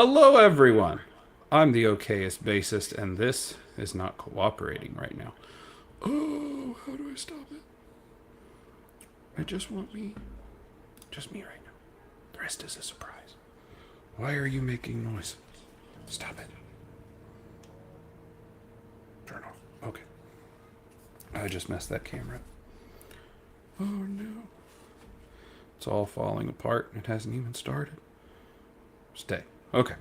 Hello, everyone. I'm the okayest bassist, and this is not cooperating right now. Oh, how do I stop it? I just want me. Just me right now. The rest is a surprise. Why are you making noise? Stop it. Turn off. Okay. I just messed that camera up. Oh no. It's all falling apart. It hasn't even started. Stay. Okay.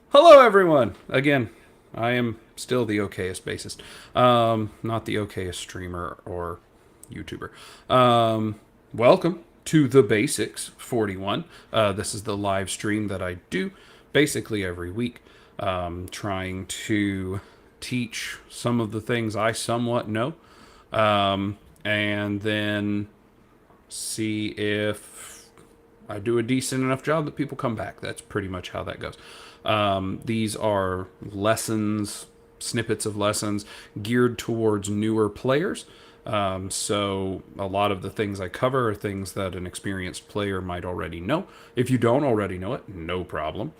Hello, everyone. Again, I am still the okayest bassist. Not the okayest streamer or YouTuber. Welcome to the BASSics 41. This is the live stream that I do basically every week, trying to teach some of the things I somewhat know, and then see if I do a decent enough job that people come back. That's pretty much how that goes. These are lessons, snippets of lessons geared towards newer players. So a lot of the things I cover are things that an experienced player might already know. If you don't already know it, no problem.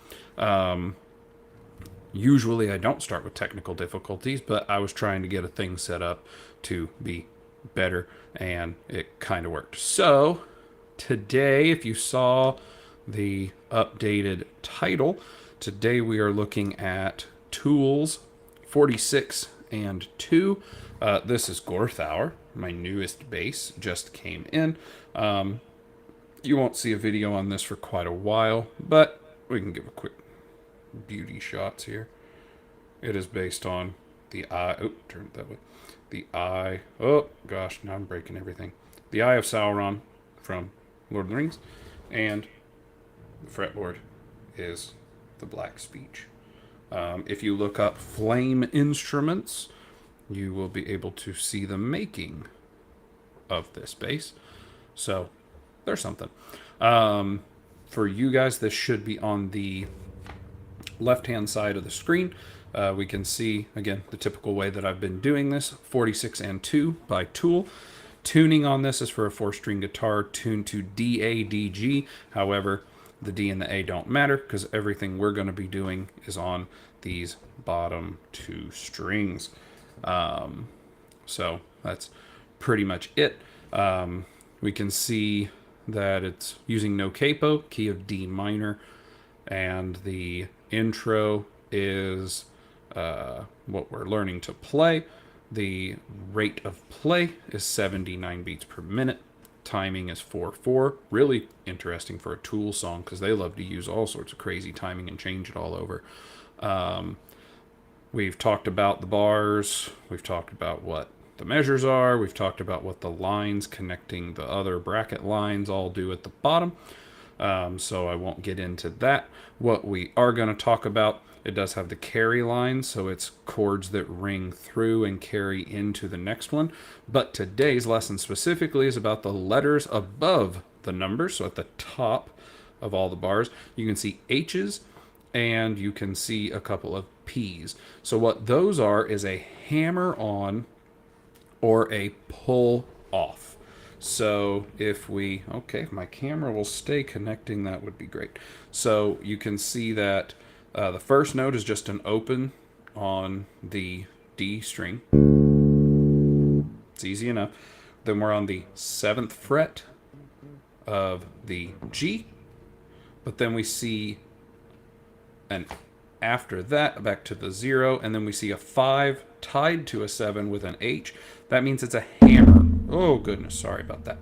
Usually I don't start with technical difficulties, but I was trying to get a thing set up to be better, and it kind of worked. So today, if you saw the updated title, today we are looking at tools 46 and 2. This is Gorthauer, my newest bass, just came in. You won't see a video on this for quite a while, but we can give a quick beauty shots here. It is based on the eye. Oh, turn it that way. The eye. Oh gosh, now I'm breaking everything. The Eye of Sauron from Lord of the Rings, and the fretboard is the Black Speech. If you look up flame instruments, you will be able to see the making of this bass. So there's something. For you guys, this should be on the left-hand side of the screen. We can see, again, the typical way that I've been doing this, 46 and 2 by Tool. Tuning on this is for a 4-string guitar tuned to D, A, D, G. However, the D and the A don't matter because everything we're going to be doing is on these bottom 2 strings. So that's pretty much it. We can see that it's using no capo, key of D minor, and the intro is what we're learning to play. The rate of play is 79 beats per minute. Timing is 4/4. Really interesting for a Tool song because they love to use all sorts of crazy timing and change it all over. We've talked about the bars. We've talked about what the measures are. We've talked about what the lines connecting the other bracket lines all do at the bottom. So I won't get into that. What we are going to talk about, it does have the carry line, so it's chords that ring through and carry into the next one. But today's lesson specifically is about the letters above the numbers. So at the top of all the bars, you can see H's and you can see a couple of P's. So what those are is a hammer-on or a pull-off. So if my camera will stay connecting, that would be great. So you can see that the first note is just an open on the D string. It's easy enough. Then we're on the 7th fret of the G, but then we see an after that back to the 0, and then we see a 5 tied to a 7 with an H. That means it's a hammer. Oh goodness, sorry about that.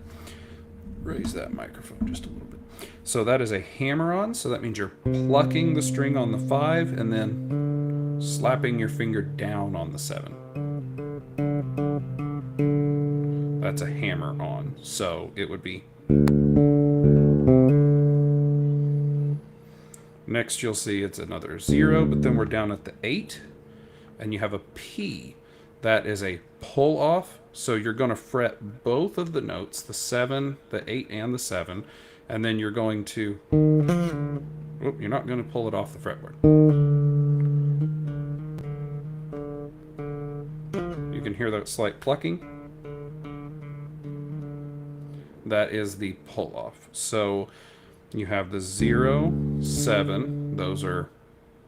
Raise that microphone just a little bit. So that is a hammer-on, so that means you're plucking the string on the 5 and then slapping your finger down on the 7. That's a hammer-on, so it would be... Next you'll see it's another 0, but then we're down at the 8, and you have a P. That is a pull-off, so you're going to fret both of the notes, the 7, the 8, and the 7, and then you're going to... Whoop, you're not going to pull it off the fretboard. You can hear that slight plucking. That is the pull-off. So you have the 0, 7, those are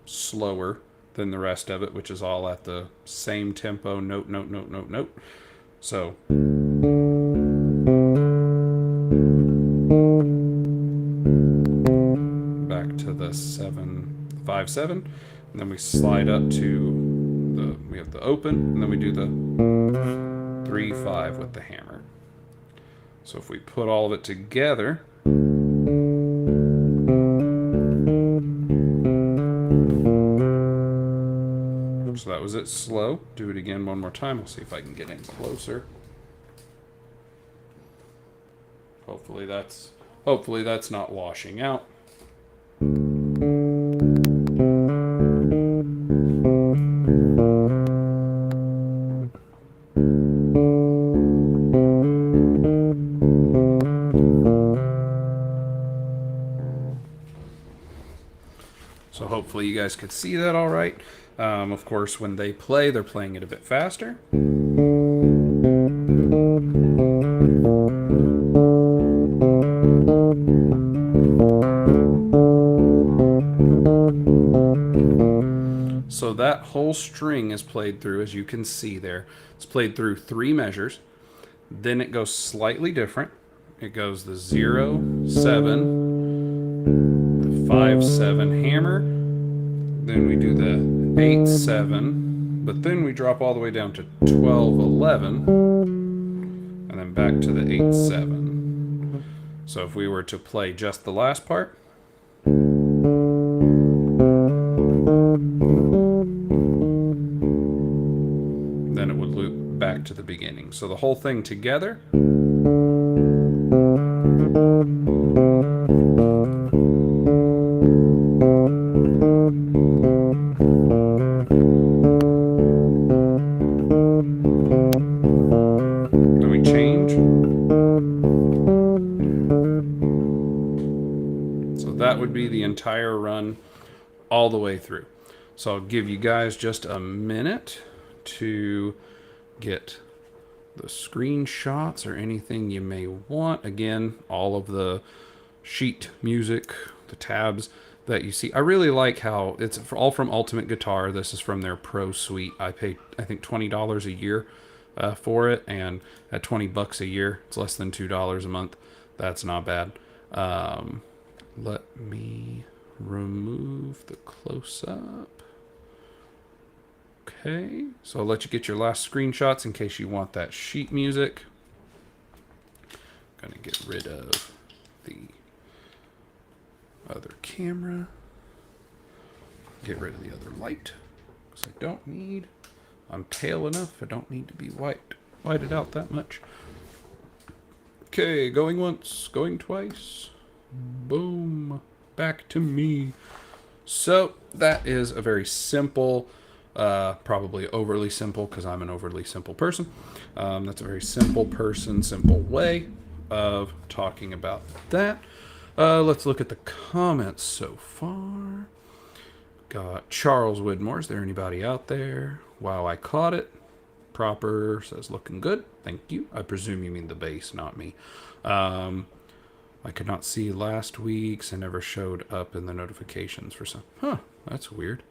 slower than the rest of it, which is all at the same tempo, note, note, note, note, note. So back to the 7-5-7, and then we slide up to we have the open, and then we do the 3-5 with the hammer. So if we put all of it together, so that was it slow. Do it again one more time. I'll see if I can get in closer. Hopefully that's not washing out. So hopefully you guys could see that all right. Of course, when they play, they're playing it a bit faster. So that whole string is played through, as you can see there. It's played through 3 measures. Then it goes slightly different. It goes the 0-7, the 5-7 hammer. Then we do the 8-7, but then we drop all the way down to 12-11, and then back to the 8-7. So if we were to play just the last part, then it would loop back to the beginning. So the whole thing together. Then we change. So that would be the entire run all the way through. So I'll give you guys just a minute to get the screenshots or anything you may want. Again, all of the sheet music, the tabs that you see. I really like how it's all from Ultimate Guitar. This is from their Pro Suite. I paid, I think, $20 a year for it, and at $20 a year, it's less than $2 a month. That's not bad. Let me remove the close-up. Okay, so I'll let you get your last screenshots in case you want that sheet music. Gonna get rid of the other camera. Get rid of the other light, because I don't need, I'm pale enough, I don't need to be whited out that much. Okay, going once, going twice. Boom, back to me. So that is a very simple, probably overly simple because I'm an overly simple person. That's a very simple way of talking about that. Let's look at the comments so far. Got Charles Widmore. Is there anybody out there? Wow, I caught it. Proper says looking good. Thank you. I presume you mean the bass, not me. I could not see last week's and never showed up in the notifications for some. Huh, that's weird.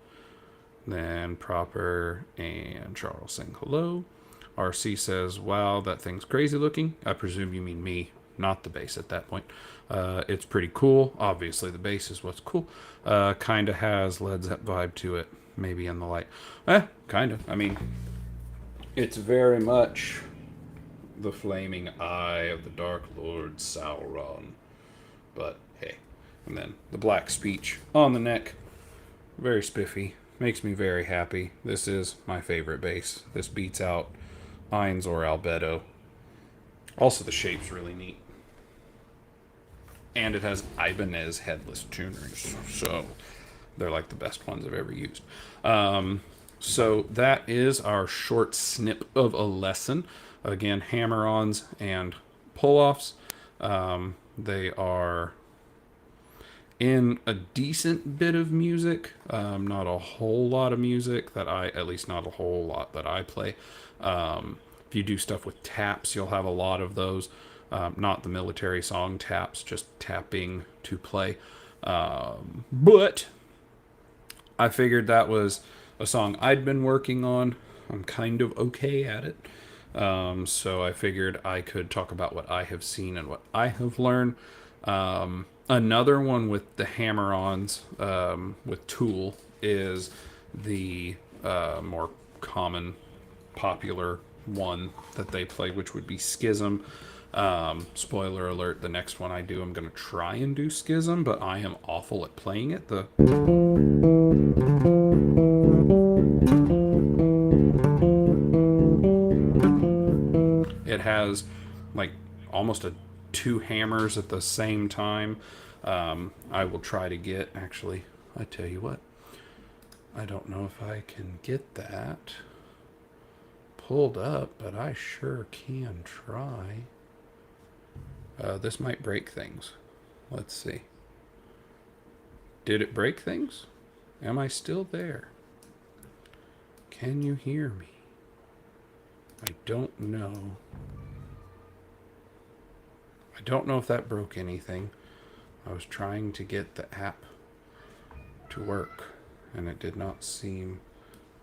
Then Proper and Charles saying hello. RC says, wow, that thing's crazy looking. I presume you mean me, not the bass at that point. It's pretty cool. Obviously, the bass is what's cool. Kind of has Led Zeppelin vibe to it, maybe in the light. Kind of. I mean, it's very much the flaming eye of the Dark Lord Sauron. But hey. And then the black speech on the neck. Very spiffy. Makes me very happy. This is my favorite bass. This beats out Ainz or Albedo. Also, the shape's really neat. And it has Ibanez headless tuners. So they're like the best ones I've ever used. So that is our short snip of a lesson. Again, hammer-ons and pull-offs. They are in a decent bit of music. Not a whole lot of music that at least not a whole lot that I play. If you do stuff with taps, you'll have a lot of those. Not the military song taps, just tapping to play. But I figured that was a song I'd been working on. I'm kind of okay at it. So I figured I could talk about what I have seen and what I have learned. Another one with the hammer-ons with Tool is the more common, popular one that they play, which would be Schism. Spoiler alert: the next one I do, I'm going to try and do Schism, but I am awful at playing it. It has like almost a two hammers at the same time. I will try to get, actually, I tell you what, I don't know if I can get that pulled up, but I sure can try. This might break things. Let's see. Did it break things? Am I still there? Can you hear me? I don't know. I don't know if that broke anything. I was trying to get the app to work, and it did not seem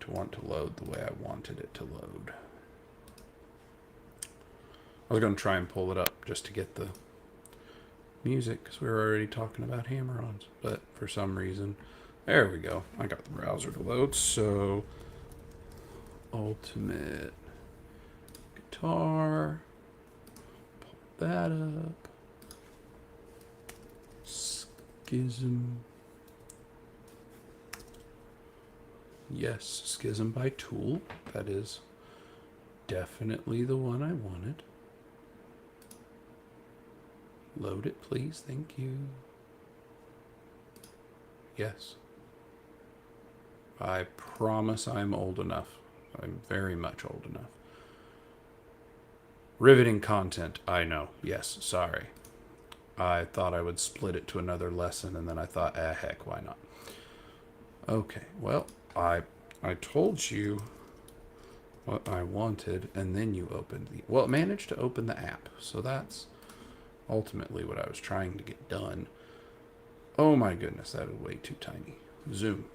to want to load the way I wanted it to load. I was going to try and pull it up just to get the music, because we were already talking about hammer-ons, but for some reason, there we go. I got the browser to load. So Ultimate Guitar, pull that up. Schism. Yes, Schism by Tool. That is definitely the one I wanted. Load it, please. Thank you. Yes. I promise I'm old enough. I'm very much old enough. Riveting content, I know. Yes, sorry. I thought I would split it to another lesson, and then I thought, heck, why not? Okay, well, I told you what I wanted, and then you opened the... Well, it managed to open the app, so that's ultimately what I was trying to get done. Oh my goodness, that is way too tiny. Zoom.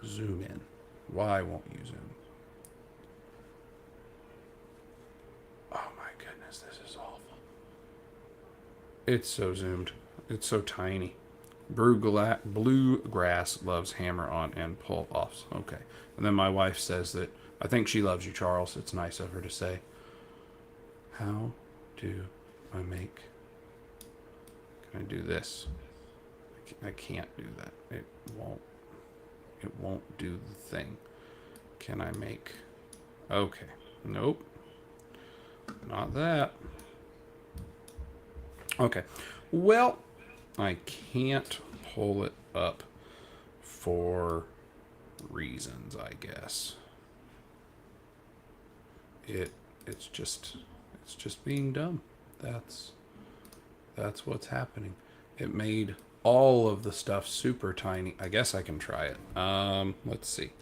Zoom in. Why won't you zoom? Oh my goodness, this is awful. It's so zoomed. It's so tiny. Bluegrass loves hammer-on and pull-offs. Okay. And then my wife says that, I think she loves you, Charles. It's nice of her to say. How do I make... Can I do this? I can't do that. It won't do the thing. Can I make... Okay. Nope. Not that. Okay. Well, I can't pull it up for reasons, I guess. It's just being dumb. That's what's happening. It made all of the stuff super tiny. I guess I can try it. Let's see.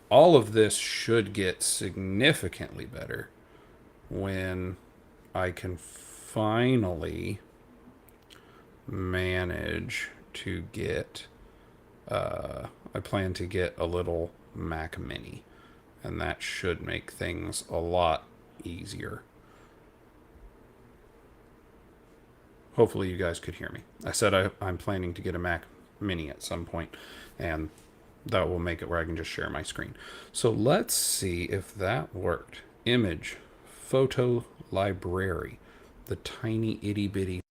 All of this should get significantly better when I can finally manage to get... I plan to get a little Mac Mini, and that should make things a lot easier. Hopefully you guys could hear me. I said I'm planning to get a Mac Mini at some point, and that will make it where I can just share my screen. So let's see if that worked. Image, photo library, the tiny itty bitty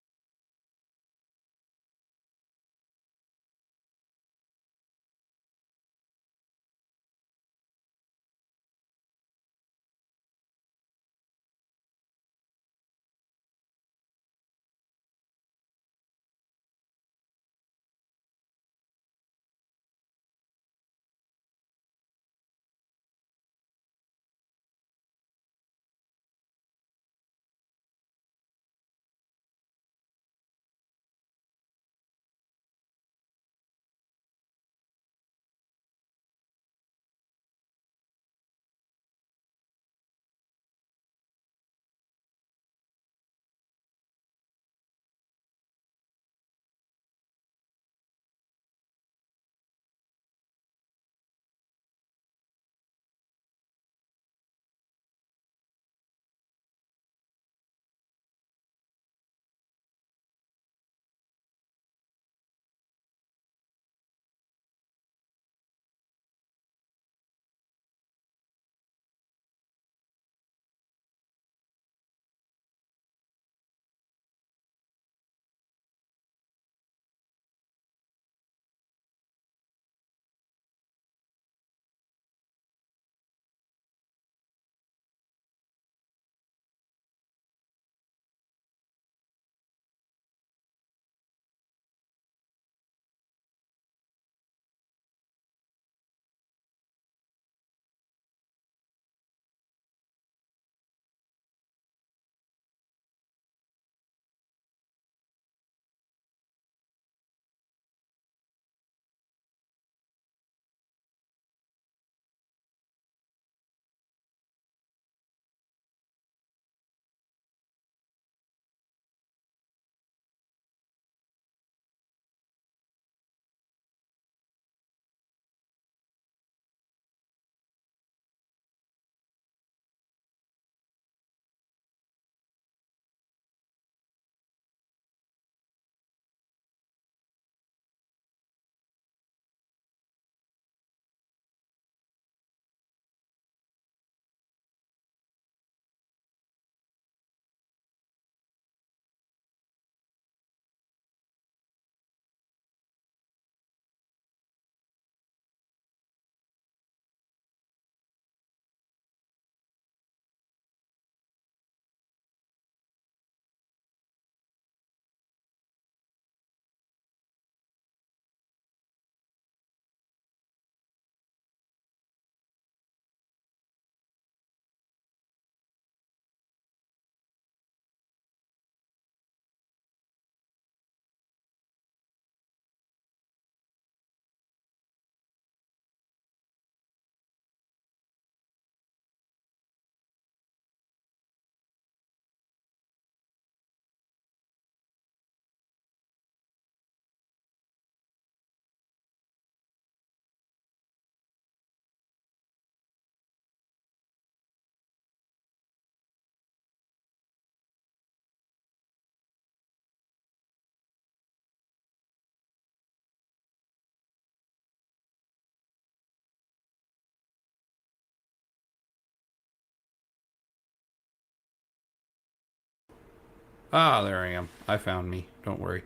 Ah, there I am. I found me. Don't worry.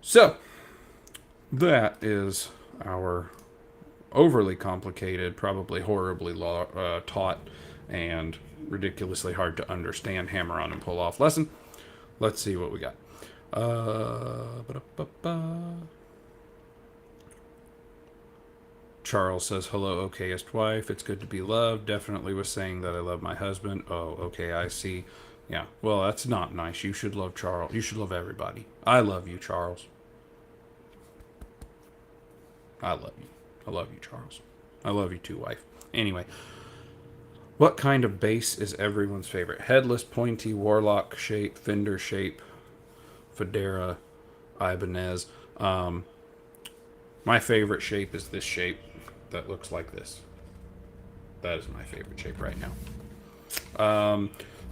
So, that is our overly complicated, probably horribly taught, and ridiculously hard to understand hammer on and pull off lesson. Let's see what we got. Ba-da-ba-ba. Charles says, hello, okayest wife. It's good to be loved. Definitely was saying that I love my husband. Oh, okay, I see. Yeah, well, that's not nice. You should love Charles. You should love everybody. I love you, Charles. I love you. I love you, Charles. I love you too, wife. Anyway, what kind of bass is everyone's favorite? Headless, pointy, warlock shape, fender shape, Federa, Ibanez. My favorite shape is this shape that looks like this. That is my favorite shape right now.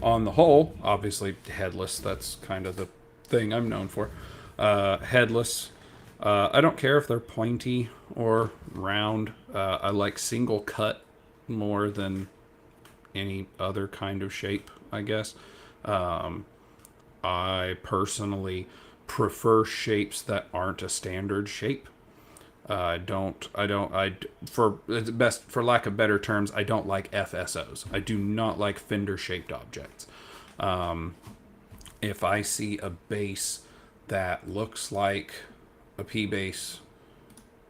On the whole, obviously headless. That's kind of the thing I'm known for. Headless. I don't care if they're pointy or round. I like single cut more than any other kind of shape, I guess. I personally prefer shapes that aren't a standard shape. For best, for lack of better terms, I don't like FSOs. I do not like fender shaped objects. If I see a bass that looks like a P bass,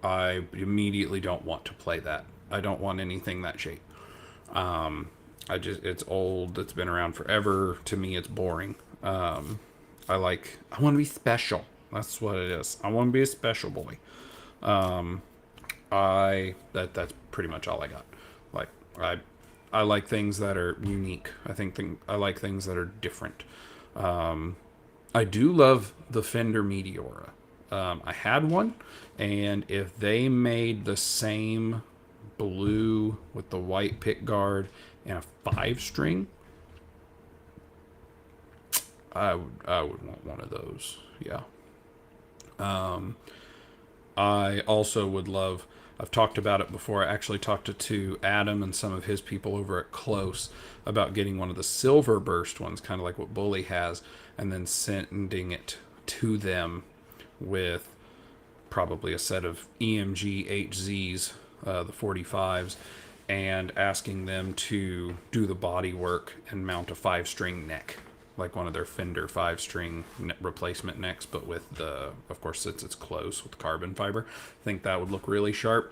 I immediately don't want to play that. I don't want anything that shape. It's old. It's been around forever. To me, it's boring. I want to be special. That's what it is. I want to be a special boy. That's pretty much all I got. Like I like things that are unique. I like things that are different. I do love the Fender Meteora. I had one, and if they made the same blue with the white pick guard and a 5-string, I would want one of those. Yeah. I also would love. I've talked about it before. I actually talked to Adam and some of his people over at Close about getting one of the silver burst ones, kind of like what Bully has, and then sending it to them with probably a set of EMG HZs, the 45s, and asking them to do the body work and mount a 5-string neck, like one of their Fender 5-string replacement necks, but with of course, since it's close with carbon fiber, I think that would look really sharp.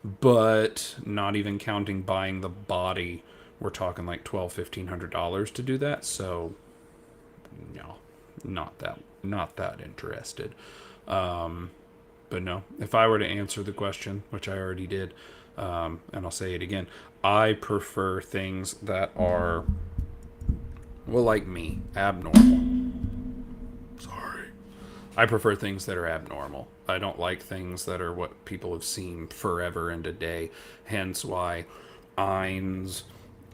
But not even counting buying the body, we're talking like $1,200-$1,500 to do that. So, no, not that interested. But no, if I were to answer the question, which I already did, and I'll say it again, I prefer things that are, well, like me, abnormal. Sorry. I prefer things that are abnormal. I don't like things that are what people have seen forever and a day. Hence why Eins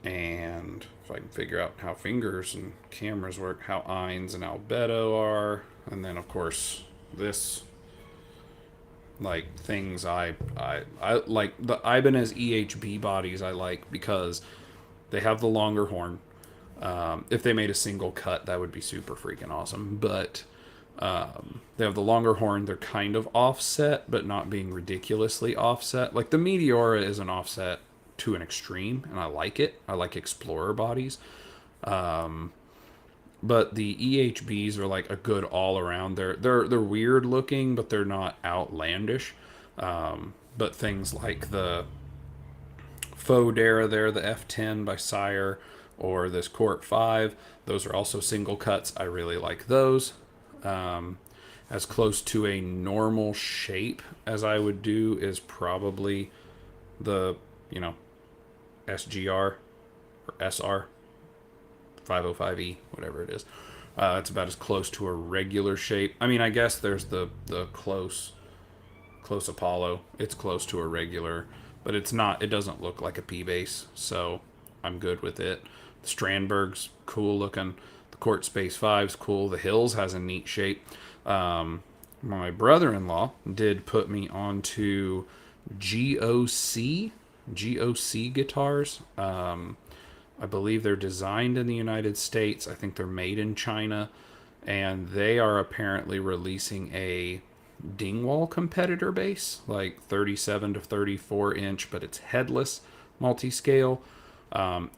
and, if I can figure out how fingers and cameras work, how Eins and Albedo are, and then of course this, like things I like the Ibanez EHB bodies. I like because they have the longer horn. If they made a single cut, that would be super freaking awesome. But they have the longer horn. They're kind of offset, but not being ridiculously offset. Like the Meteora is an offset to an extreme, and I like it. I like Explorer bodies. But the EHBs are like a good all around. They're weird looking, but they're not outlandish. But things like the Fodera there, the F10 by Sire, or this Court 5, those are also single cuts. I really like those. As close to a normal shape as I would do is probably the, SGR or SR 505E, whatever it is. It's about as close to a regular shape. I mean, I guess there's the close Apollo. It's close to a regular, but it's not. It doesn't look like a P bass, so I'm good with it. The Strandberg's cool looking. The Court Space 5's cool. The Hills has a neat shape. My brother-in-law did put me onto GOC guitars. I believe they're designed in the United States. I think they're made in China, and they are apparently releasing a Dingwall competitor base, like 37 to 34 inch, but it's headless multi scale.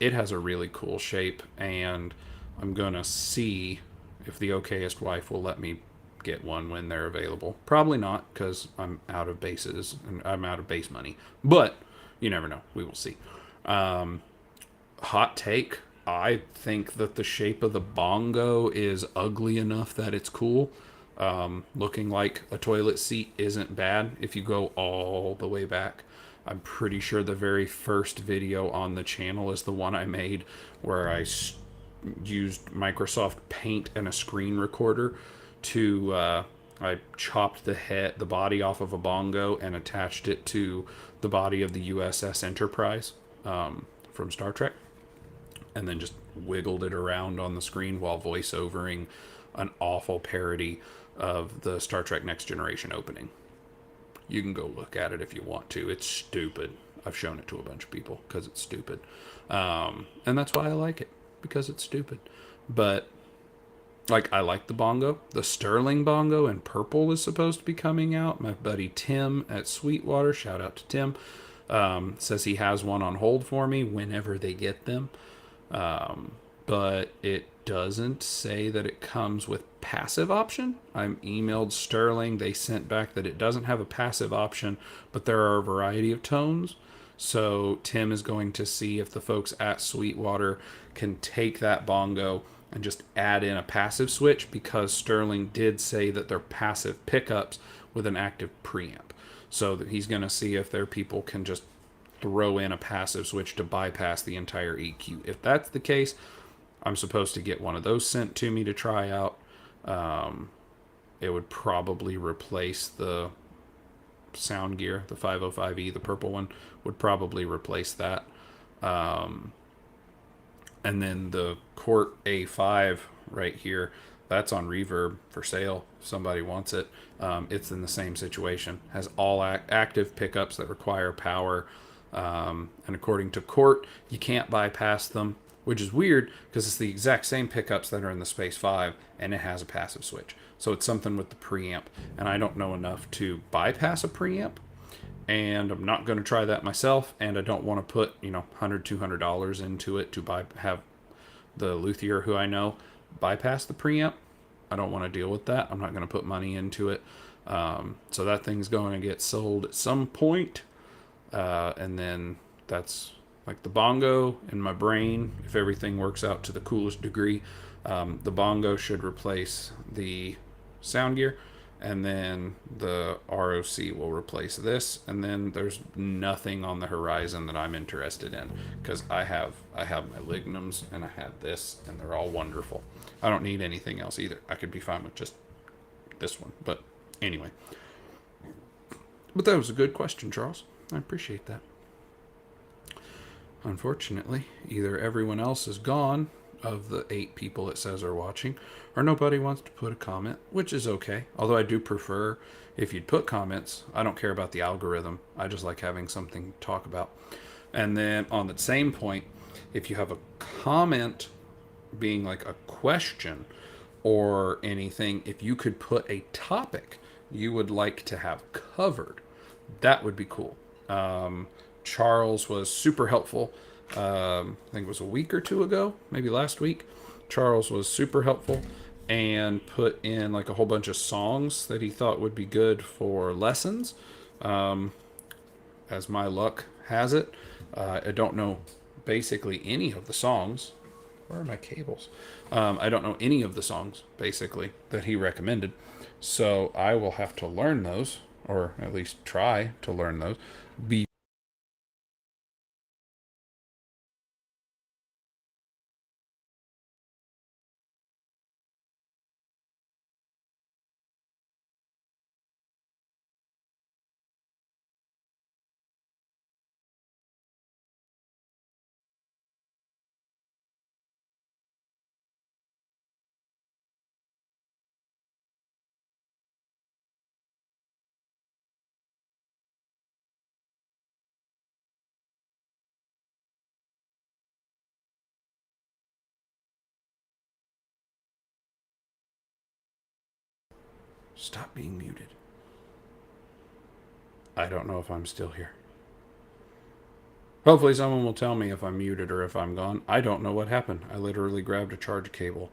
It has a really cool shape, and I'm gonna see if the okayest wife will let me get one when they're available. Probably not, because I'm out of bases and I'm out of base money. But you never know. We will see. Hot take. I think that the shape of the bongo is ugly enough that it's cool. Looking like a toilet seat isn't bad if you go all the way back. I'm pretty sure the very first video on the channel is the one I made where I used Microsoft Paint and a screen recorder to I chopped the body off of a bongo and attached it to the body of the USS Enterprise from Star Trek, and then just wiggled it around on the screen while voiceovering an awful parody of the Star Trek Next Generation opening. You can go look at it if you want to. It's stupid. I've shown it to a bunch of people because it's stupid. And that's why I like it, because it's stupid. But, like, I like the bongo. The Sterling bongo in purple is supposed to be coming out. My buddy Tim at Sweetwater, shout out to Tim, says he has one on hold for me whenever they get them. But it doesn't say that it comes with passive option. I emailed Sterling. They sent back that it doesn't have a passive option, but there are a variety of tones. So Tim is going to see if the folks at Sweetwater can take that bongo and just add in a passive switch, because Sterling did say that they're passive pickups with an active preamp. So that he's going to see if their people can just throw in a passive switch to bypass the entire EQ. If that's the case, I'm supposed to get one of those sent to me to try out. It would probably replace the sound gear, the 505E, the purple one, would probably replace that. And then the Court A5 right here, that's on Reverb for sale. If somebody wants it. It's in the same situation. Has all active pickups that require power. And according to Court, you can't bypass them, which is weird because it's the exact same pickups that are in the Space 5, and it has a passive switch. So it's something with the preamp, and I don't know enough to bypass a preamp, and I'm not going to try that myself, and I don't want to put, $100, $200 into it to have the luthier who I know bypass the preamp. I don't want to deal with that. I'm not going to put money into it. So that thing's going to get sold at some point. And then that's like the bongo in my brain. If everything works out to the coolest degree, the bongo should replace the sound gear, and then the ROC will replace this, and then there's nothing on the horizon that I'm interested in, because I have my lignums and I have this, and they're all wonderful. I don't need anything else either. I could be fine with just this one. But anyway, but that was a good question, Charles. I appreciate that. Unfortunately, either everyone else is gone of the 8 people it says are watching, or nobody wants to put a comment, which is okay. Although I do prefer if you'd put comments. I don't care about the algorithm. I just like having something to talk about. And then on the same point, if you have a comment being like a question or anything, if you could put a topic you would like to have covered, that would be cool. Charles was super helpful. I think it was a week or 2 ago, maybe last week. Charles was super helpful and put in like a whole bunch of songs that he thought would be good for lessons. As my luck has it, I don't know basically any of the songs. Where are my cables? I don't know any of the songs basically that he recommended. So I will have to learn those, or at least try to learn those. Be Stop being muted. I don't know if I'm still here. Hopefully someone will tell me if I'm muted or if I'm gone. I don't know what happened. I literally grabbed a charge cable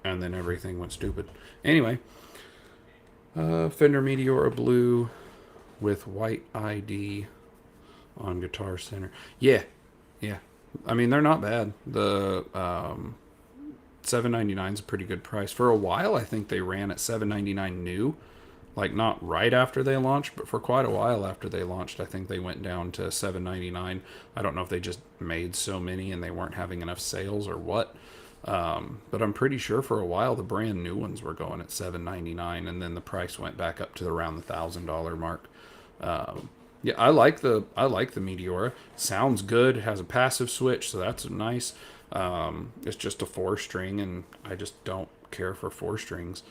and then everything went stupid. Anyway, Fender Meteora Blue with white ID on Guitar Center. Yeah. I mean, they're not bad. The $7.99 is a pretty good price. For a while, I think they ran at $7.99 new. Like, not right after they launched, but for quite a while after they launched, I think they went down to $7.99. I don't know if they just made so many and they weren't having enough sales or what. But I'm pretty sure for a while the brand new ones were going at $7.99, and then the price went back up to around the $1,000 mark. Yeah, I like the Meteora. Sounds good. It has a passive switch, so that's nice. It's just a 4-string, and I just don't care for 4 strings.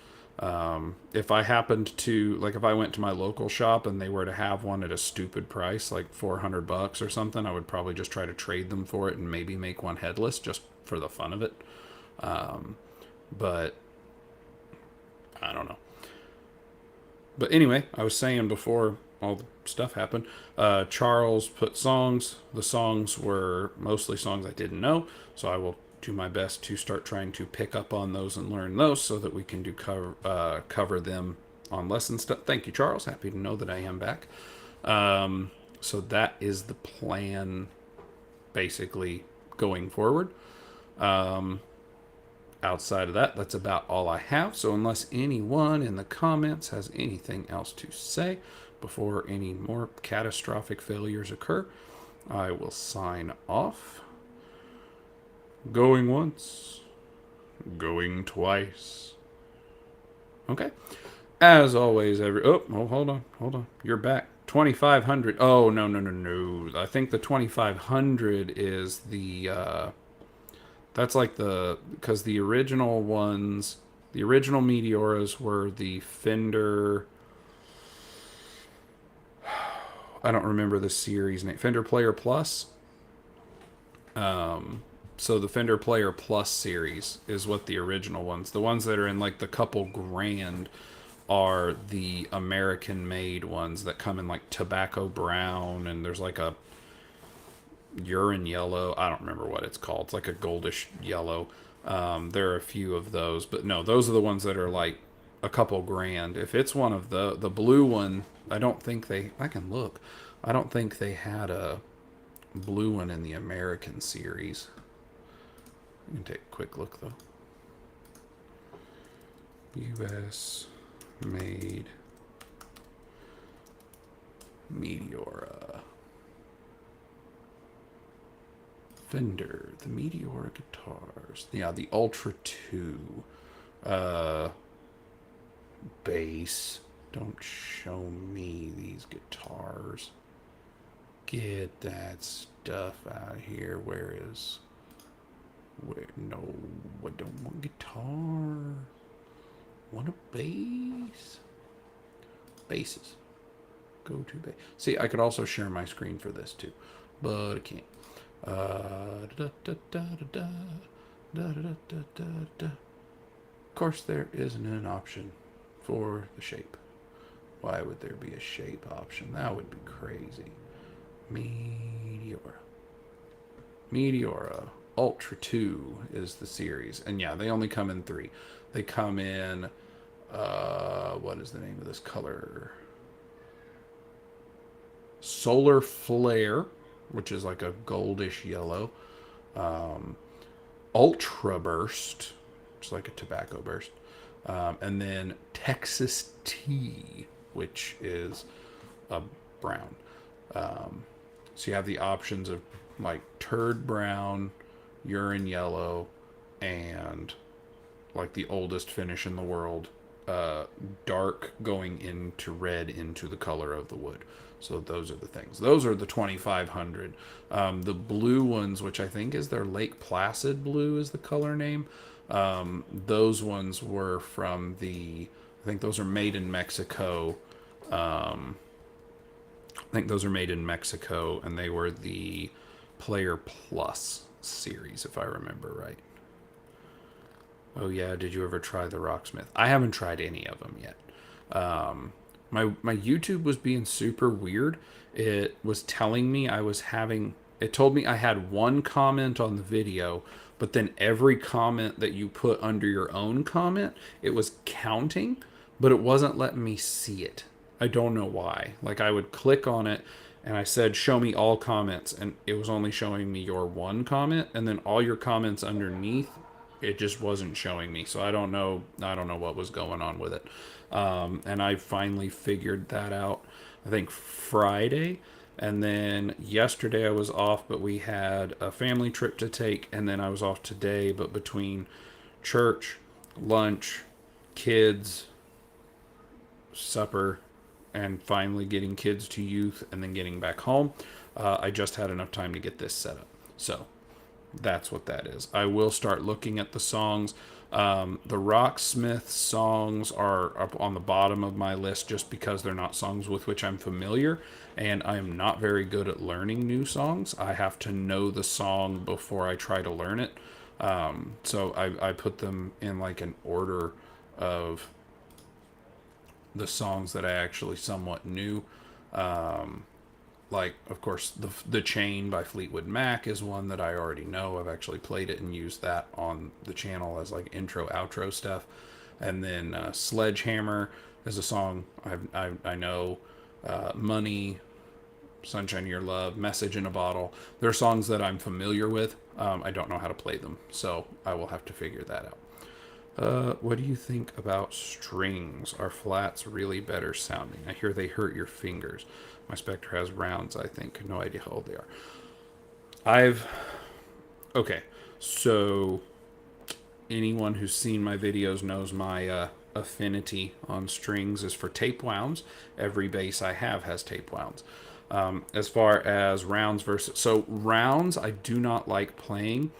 If I happened to, like, if I went to my local shop and they were to have one at a stupid price, like $400 or something, I would probably just try to trade them for it and maybe make one headless just for the fun of it. But I don't know. But anyway, I was saying before all the stuff happened, Charles put songs. The songs were mostly songs I didn't know, so I will do my best to start trying to pick up on those and learn those so that we can do cover them on lesson stuff. Thank you, Charles. Happy to know that I am back. So that is the plan, basically, going forward. Outside of that, that's about all I have. So unless anyone in the comments has anything else to say before any more catastrophic failures occur, I will sign off. Going once, going twice. Okay. As always, hold on. You're back. 2,500. Oh, no. I think the 2,500 is the, that's like because the original ones, the original Meteoras were the Fender, I don't remember the series name, Fender Player Plus. So the Fender Player Plus series is what the original ones. The ones that are in like the couple grand are the American-made ones that come in like tobacco brown, and there's like a urine yellow. I don't remember what it's called. It's like a goldish yellow. There are a few of those, but no, those are the ones that are like a couple grand. If it's one of the blue one, I don't think I can look. I don't think they had a blue one in the American series. You can take a quick look though. US made Meteora. Fender, the Meteora guitars. Yeah, the Ultra 2. Bass. Don't show me these guitars. Get that stuff out of here. Where? No, I don't want guitar. Want a bass. Basses. Go to bass. See, I could also share my screen for this too, but I can't. Of course, there isn't an option for the shape. Why would there be a shape option? That would be crazy. Meteora Ultra 2 is the series. And yeah, they only come in 3. They come in, what is the name of this color? Solar Flare, which is like a goldish yellow. Ultra Burst, which is like a tobacco burst. And then Texas Tea, which is a brown. So you have the options of like turd brown, urine yellow, and like the oldest finish in the world, dark going into red into the color of the wood. So those are the things. Those are the 2,500. The blue ones, which I think is their Lake Placid blue is the color name. Those ones were from I think those are made in Mexico. I think those are made in Mexico, and they were the Player Plus series, if I remember right. Oh yeah, did you ever try the Rocksmith? I haven't tried any of them yet. My YouTube was being super weird. It was telling me I was having. It told me I had one comment on the video, but then every comment that you put under your own comment, it was counting, but it wasn't letting me see it. I don't know why. Like I would click on it and I said, show me all comments, and it was only showing me your one comment, and then all your comments underneath, it just wasn't showing me. So I don't know. I don't know what was going on with it. And I finally figured that out. I think Friday, and then yesterday I was off, but we had a family trip to take, and then I was off today. But between church, lunch, kids, supper, and finally getting kids to youth and then getting back home, I just had enough time to get this set up. So that's what that is. I will start looking at the songs. The Rocksmith songs are up on the bottom of my list just because they're not songs with which I'm familiar, and I am not very good at learning new songs. I have to know the song before I try to learn it. So I put them in like an order of the songs that I actually somewhat knew. Like, of course, the Chain by Fleetwood Mac is one that I already know. I've actually played it and used that on the channel as like intro outro stuff. And then Sledgehammer is a song I know. Money, Sunshine of Your Love, Message in a Bottle. They're songs that I'm familiar with. I don't know how to play them, so I will have to figure that out. What do you think about strings? Are flats really better sounding? I hear they hurt your fingers. My Spectre has rounds, I think. No idea how old they are. I've. Okay, so anyone who's seen my videos knows my affinity on strings is for tape wounds. Every bass I have has tape wounds. As far as rounds versus. So, rounds, I do not like playing.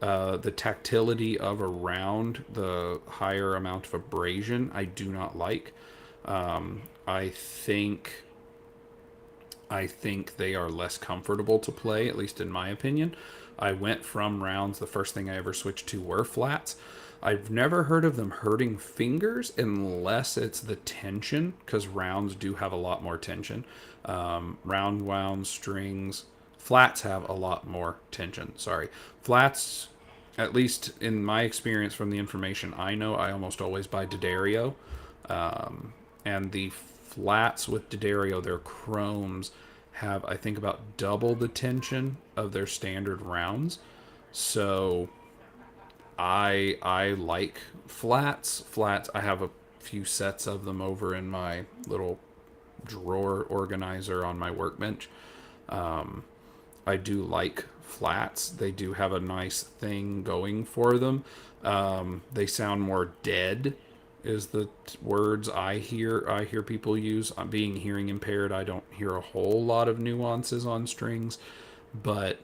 The tactility of a round, the higher amount of abrasion, I do not like. I think they are less comfortable to play, at least in my opinion. I went from rounds. The first thing I ever switched to were flats. I've never heard of them hurting fingers unless it's the tension, because rounds do have a lot more tension. Round wound strings, flats have a lot more tension. Sorry, flats. At least in my experience from the information I know, I almost always buy D'Addario. And the flats with D'Addario, their chromes have, I think, about double the tension of their standard rounds. So I like flats. Flats, I have a few sets of them over in my little drawer organizer on my workbench. I do like flats. They do have a nice thing going for them. They sound more dead, is the words I hear. I hear people use. Being hearing impaired, I don't hear a whole lot of nuances on strings, but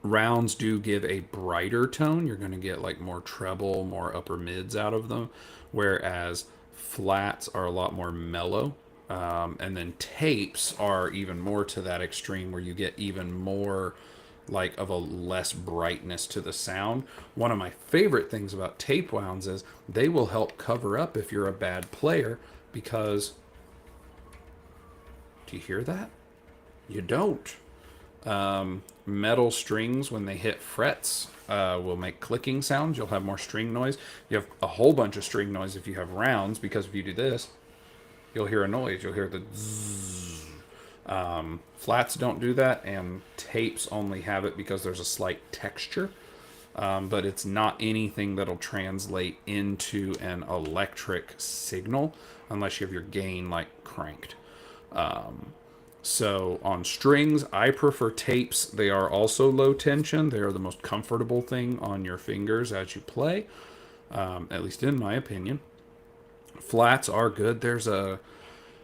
rounds do give a brighter tone. You're going to get like more treble, more upper mids out of them, whereas flats are a lot more mellow. And then tapes are even more to that extreme where you get even more like of a less brightness to the sound. One of my favorite things about tape wounds is they will help cover up if you're a bad player, because do you hear that? You don't. Metal strings, when they hit frets, will make clicking sounds. You'll have more string noise. You have a whole bunch of string noise if you have rounds, because if you do this, you'll hear a noise. You'll hear the zzz. Flats don't do that, and tapes only have it because there's a slight texture. But it's not anything that'll translate into an electric signal unless you have your gain like cranked. So on strings, I prefer tapes. They are also low tension. They are the most comfortable thing on your fingers as you play, at least in my opinion. Flats are good. There's the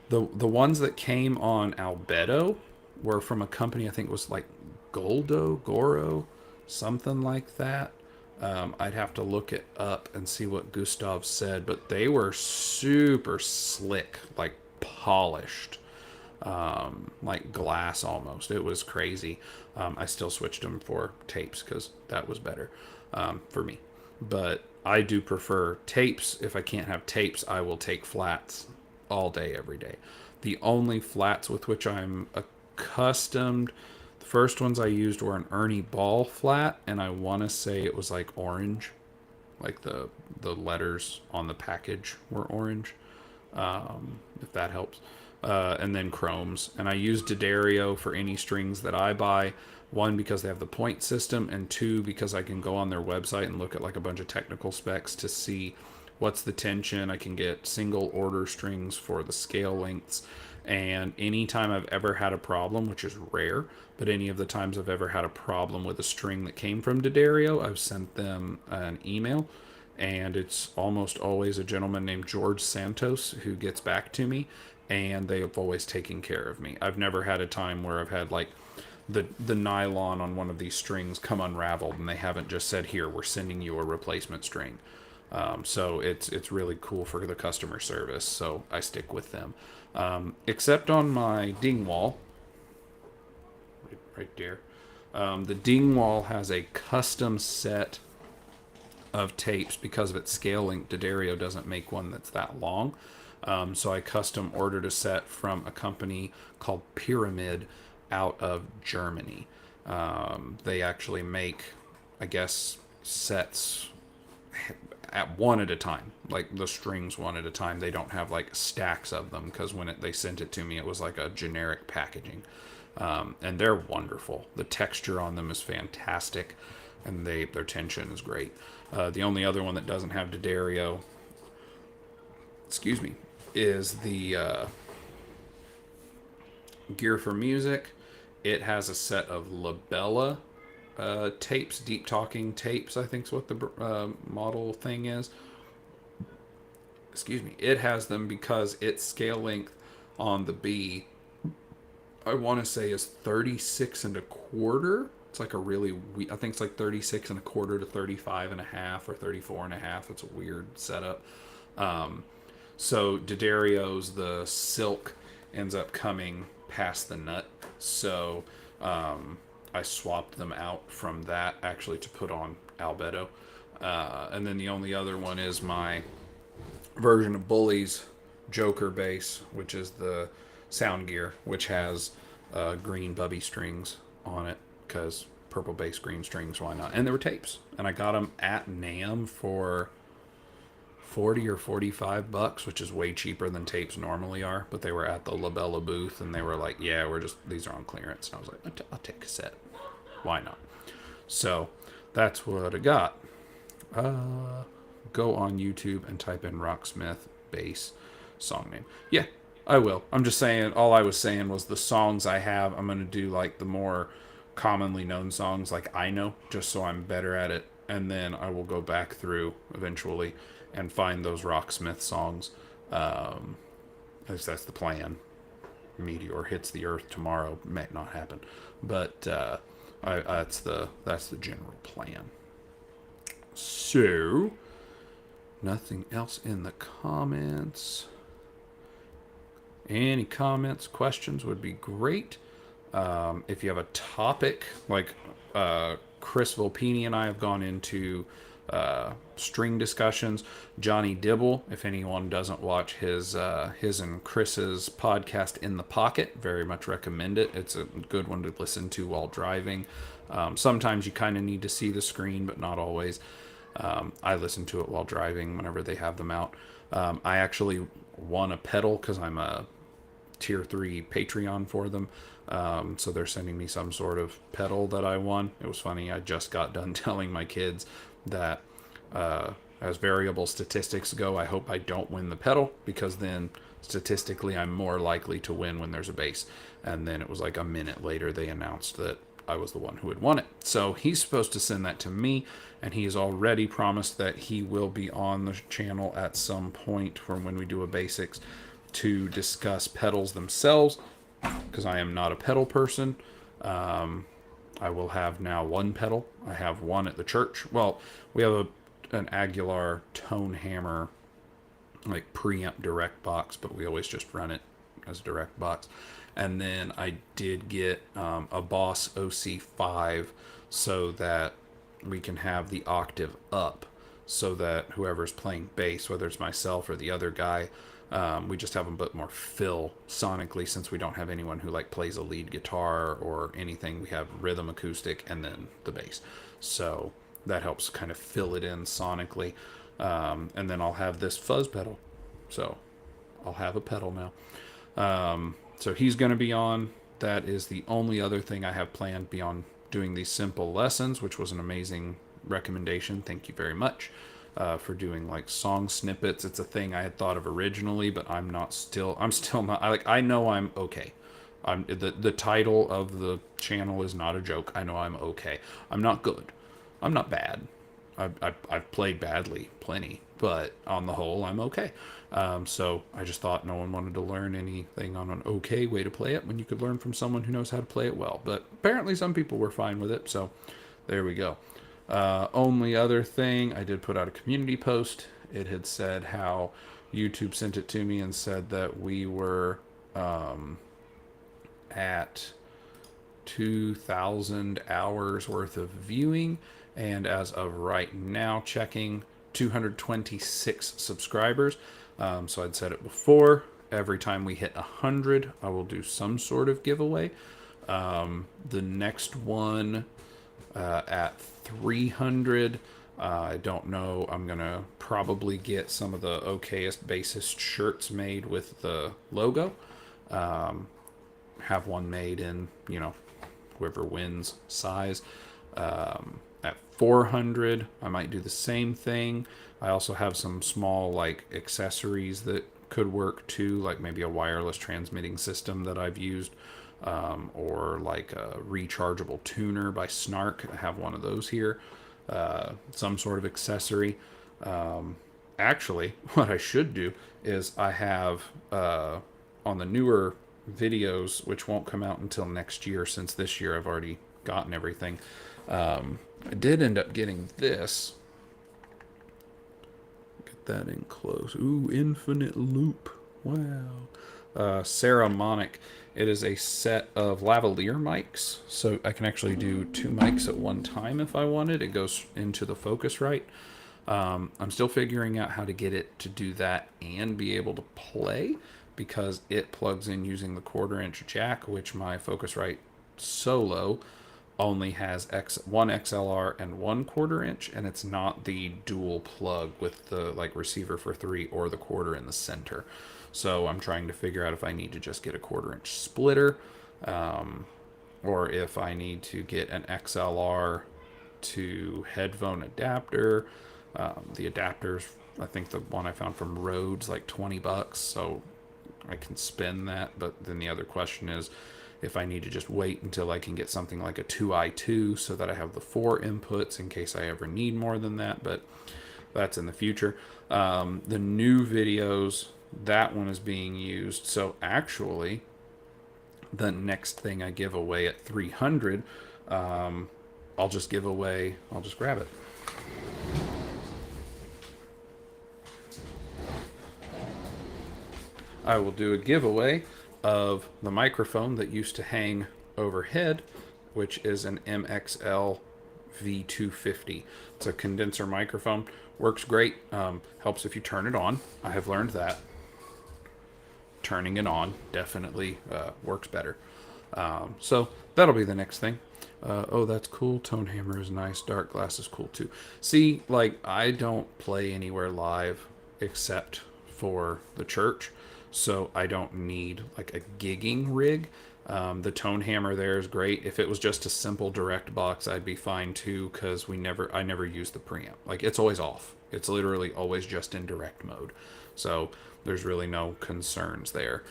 ones that came on Albedo were from a company, I think it was like Goro, something like that. I'd have to look it up and see what Gustav said, but they were super slick, like polished, like glass almost. It was crazy. I still switched them for tapes because that was better for me. But I do prefer tapes. If I can't have tapes, I will take flats all day, every day. The only flats with which I'm accustomed, the first ones I used were an Ernie Ball flat, and I want to say it was like orange, like the letters on the package were orange, if that helps. And then chromes. And I use D'Addario for any strings that I buy. One, because they have the point system, and two, because I can go on their website and look at like a bunch of technical specs to see what's the tension. I can get single order strings for the scale lengths. And anytime I've ever had a problem, which is rare, but any of the times I've ever had a problem with a string that came from D'Addario, I've sent them an email, and it's almost always a gentleman named George Santos who gets back to me, and they have always taken care of me. I've never had a time where I've had like the nylon on one of these strings come unraveled, and they haven't just said, "Here, we're sending you a replacement string." So it's really cool for the customer service. So I stick with them, except on my Dingwall, right there. The Dingwall has a custom set of tapes because of its scale length. D'Addario doesn't make one that's that long. So I custom ordered a set from a company called Pyramid out of Germany. They actually make, I guess, sets at one at a time, like the strings one at a time. They don't have like stacks of them, because when they sent it to me, it was like a generic packaging. And they're wonderful. The texture on them is fantastic, and their tension is great. The only other one that doesn't have D'Addario, excuse me, is the Gear for Music. It has a set of Labella tapes, deep talking tapes, I think is what the model thing is. Excuse me. It has them because its scale length on the B, I want to say, is 36 and a quarter. It's like a really, I think it's like 36 and a quarter to 35 and a half or 34 and a half. It's a weird setup. So D'Addario's, the silk ends up coming past the nut. So I swapped them out from that actually to put on Albedo. And then the only other one is my version of Bully's Joker bass, which is the Sound Gear, which has green bubby strings on it, because purple bass, green strings, why not? And there were tapes, and I got them at NAMM for 40 or 45 bucks, which is way cheaper than tapes normally are. But they were at the Labella booth, and they were like, "Yeah, these are on clearance." And I was like, "I'll take a set. Why not?" So that's what I got. Go on YouTube and type in Rocksmith bass song name. Yeah, I will. I'm just saying, all I was saying was the songs I have, I'm going to do like the more commonly known songs, like I know, just so I'm better at it. And then I will go back through eventually and find those Rocksmith songs. At least that's the plan. Meteor hits the Earth tomorrow. May not happen, but that's the general plan. So, nothing else in the comments. Any comments, questions would be great. If you have a topic, like Chris Volpini and I have gone into string discussions. Johnny Dibble, if anyone doesn't watch his and Chris's podcast In the Pocket, very much recommend it. It's a good one to listen to while driving. Sometimes you kind of need to see the screen, but not always. I listen to it while driving whenever they have them out. I actually won a pedal because I'm a tier 3 Patreon for them. So they're sending me some sort of pedal that I won. It was funny. I just got done telling my kids that as variable statistics go, I hope I don't win the pedal, because then statistically I'm more likely to win when there's a bass. And then it was like a minute later they announced that I was the one who had won it. So he's supposed to send that to me, and he has already promised that he will be on the channel at some point from when we do a BASSics to discuss pedals themselves, because I am not a pedal person. I will have now one pedal. I have one at the church. Well, we have an Aguilar tone hammer, like preamp direct box, but we always just run it as a direct box. And then I did get a Boss OC5 so that we can have the octave up. so that whoever's playing bass, whether it's myself or the other guy, we just have a bit more fill sonically, since we don't have anyone who like plays a lead guitar or anything. We have rhythm, acoustic, and then the bass. So that helps kind of fill it in sonically. And then I'll have this fuzz pedal. So I'll have a pedal now. So he's going to be on. That is the only other thing I have planned beyond doing these simple lessons, which was an amazing recommendation. Thank you very much. For doing like song snippets. It's a thing I had thought of originally, but I'm still not, I know I'm okay. The title of the channel is not a joke. I know I'm okay. I'm not good. I'm not bad. I've played badly plenty, but on the whole, I'm okay. So I just thought no one wanted to learn anything on an okay way to play it when you could learn from someone who knows how to play it well. But apparently some people were fine with it, so there we go. Only other thing, I did put out a community post. It had said how YouTube sent it to me and said that we were at 2,000 hours worth of viewing, and as of right now, checking 226 subscribers. So I'd said it before. Every time we hit 100, I will do some sort of giveaway. The next one at 300, I don't know. I'm gonna probably get some of the okayest bassist shirts made with the logo. Have one made in, whoever wins size. At 400, I might do the same thing. I also have some small like accessories that could work too, like maybe a wireless transmitting system that I've used, or like a rechargeable tuner by Snark. I have one of those here. Some sort of accessory. Actually, what I should do is I have on the newer videos, which won't come out until next year, since this year I've already gotten everything. I did end up getting this. Get that in close. Ooh, infinite loop. Wow. Ceramonic. It is a set of lavalier mics, so I can actually do 2 mics at one time if I wanted. It goes into the Focusrite. I'm still figuring out how to get it to do that and be able to play, because it plugs in using the 1/4-inch jack, which my Focusrite Solo only has one XLR and 1/4-inch, and it's not the dual plug with the like receiver for 3 or the 1/4 in the center. So I'm trying to figure out if I need to just get a 1/4-inch splitter, or if I need to get an XLR to headphone adapter. The adapters, I think the one I found from Rhodes, like $20, so I can spend that. But then the other question is if I need to just wait until I can get something like a 2i2 so that I have the 4 inputs in case I ever need more than that, but that's in the future. The new videos, that one is being used. So actually, the next thing I give away at 300, I'll just grab it. I will do a giveaway of the microphone that used to hang overhead, which is an MXL V250. It's a condenser microphone. Works great. Helps if you turn it on. I have learned that. Turning it on definitely works better. So that'll be the next thing. Oh, that's cool. Tone hammer is nice. Dark glass is cool too. See, like, I don't play anywhere live except for the church, so I don't need like a gigging rig. The tone hammer there is great. If it was just a simple direct box, I'd be fine too, because I never use the preamp. Like, it's always off. It's literally always just in direct mode. So there's really no concerns there.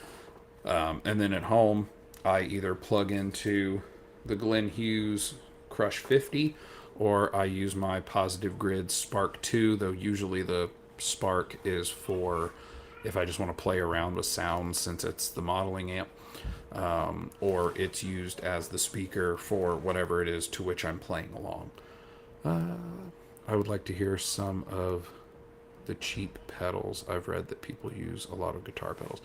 And then at home, I either plug into the Glenn Hughes Crush 50, or I use my Positive Grid Spark 2, though usually the Spark is for if I just want to play around with sounds, since it's the modeling amp, or it's used as the speaker for whatever it is to which I'm playing along. I would like to hear some of the cheap pedals. I've read that people use a lot of guitar pedals.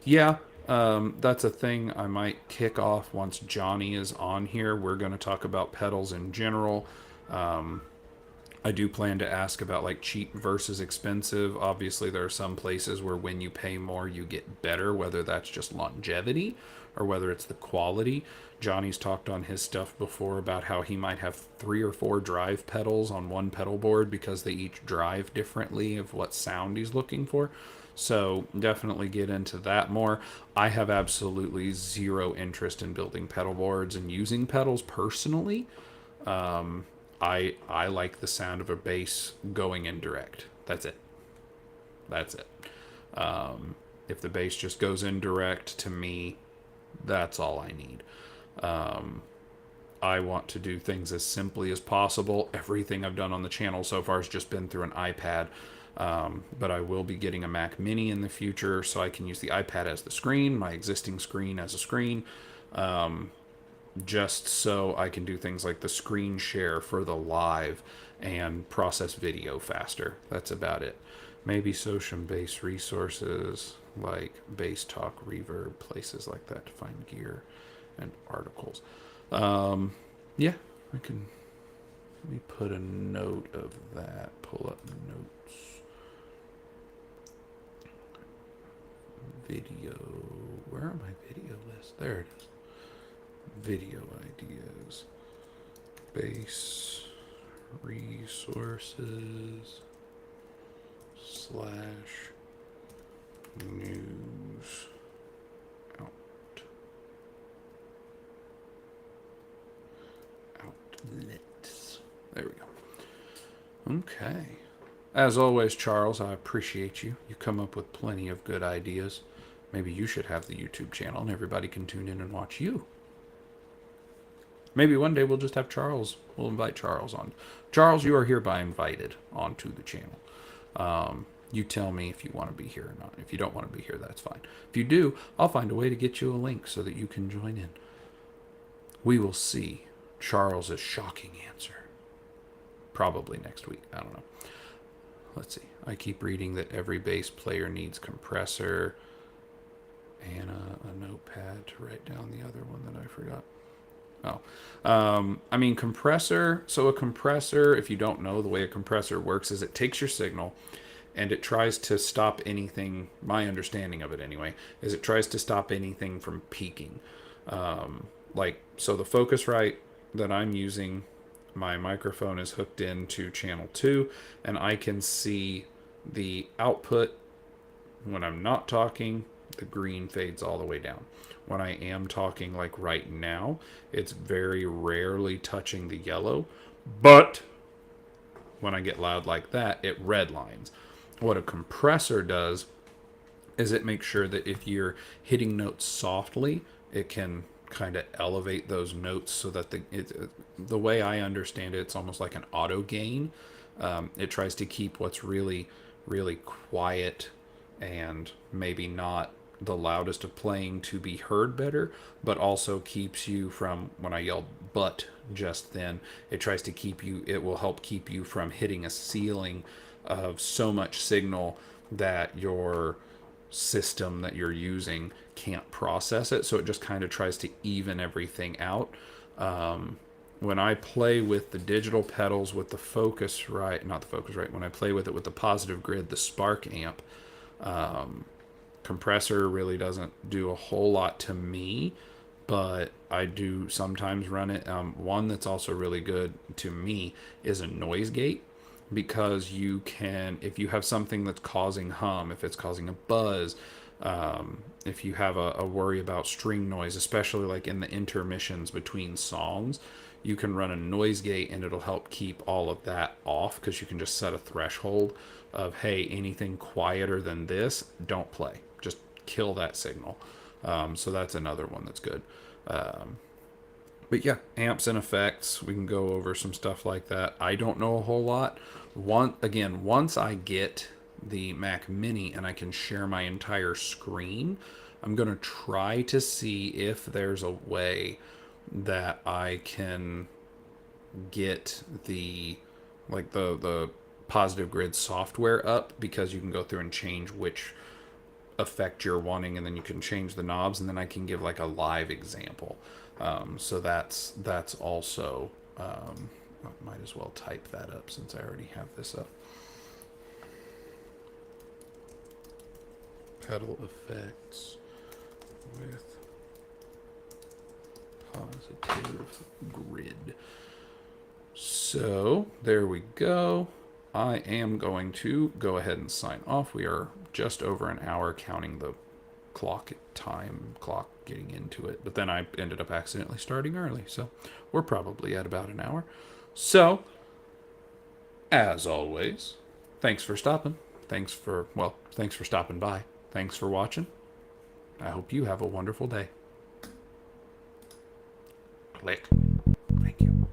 Yeah, that's a thing I might kick off once Johnny is on here. We're going to talk about pedals in general. I do plan to ask about like cheap versus expensive. Obviously, there are some places where when you pay more, you get better, whether that's just longevity or whether it's the quality. Johnny's talked on his stuff before about how he might have 3 or 4 drive pedals on one pedal board because they each drive differently of what sound he's looking for. So definitely get into that more. I have absolutely zero interest in building pedal boards and using pedals personally. I like the sound of a bass going in direct. That's it. That's it. If the bass just goes in direct, to me, that's all I need. I want to do things as simply as possible. Everything I've done on the channel so far has just been through an iPad. But I will be getting a Mac Mini in the future, so I can use the iPad as the screen, my existing screen as a screen, just so I can do things like the screen share for the live and process video faster. That's about it. Maybe social bass resources like Bass Talk, Reverb, places like that to find gear and articles. Yeah, I can. Let me put a note of that. Pull up notes. Video. Where are my video lists? There it is. Video ideas. Bass resources / news out. Outlets. There we go. Okay. As always, Charles, I appreciate you. You come up with plenty of good ideas. Maybe you should have the YouTube channel and everybody can tune in and watch you. Maybe one day we'll just have Charles. We'll invite Charles on. Charles, you are hereby invited onto the channel. You tell me if you want to be here or not. If you don't want to be here, that's fine. If you do, I'll find a way to get you a link so that you can join in. We will see Charles's shocking answer. Probably next week. I don't know. Let's see. I keep reading that every bass player needs compressor and a notepad to write down the other one that I forgot. I mean, compressor. So a compressor, if you don't know, the way a compressor works is it takes your signal and it tries to stop anything. My understanding of it, anyway, is it tries to stop anything from peaking. So the Focusrite that I'm using, my microphone is hooked into channel 2, and I can see the output when I'm not talking. The green fades all the way down. When I am talking, like right now, it's very rarely touching the yellow. But when I get loud like that, it redlines. What a compressor does is it makes sure that if you're hitting notes softly, it can kind of elevate those notes so that the way I understand it, it's almost like an auto gain. It tries to keep what's really, really quiet and maybe not the loudest of playing to be heard better, but also keeps you from, when I yelled but just then, it tries to keep you, it will help keep you from hitting a ceiling of so much signal that your system that you're using can't process it. So it just kind of tries to even everything out. When I play with the digital pedals with the Focusrite, when I play with it with the Positive Grid, the Spark amp, compressor really doesn't do a whole lot to me, but I do sometimes run it. One that's also really good to me is a noise gate, because you can, if you have something that's causing hum, if it's causing a buzz, if you have a worry about string noise, especially like in the intermissions between songs, you can run a noise gate and it'll help keep all of that off, because you can just set a threshold of, hey, anything quieter than this, don't play. Just kill that signal. So that's another one that's good. But yeah, amps and effects, we can go over some stuff like that. I don't know a whole lot. Once I get the Mac Mini and I can share my entire screen, I'm going to try to see if there's a way that I can get the Positive Grid software up, because you can go through and change which effect you're wanting, and then you can change the knobs, and then I can give like a live example. So that's also I might as well type that up since I already have this up. Pedal effects with positive grid. So there we go. I am going to go ahead and sign off. We are just over an hour counting the clock getting into it. But then I ended up accidentally starting early. So we're probably at about an hour. So, as always, thanks for stopping. Thanks for stopping by. Thanks for watching. I hope you have a wonderful day. Click. Thank you.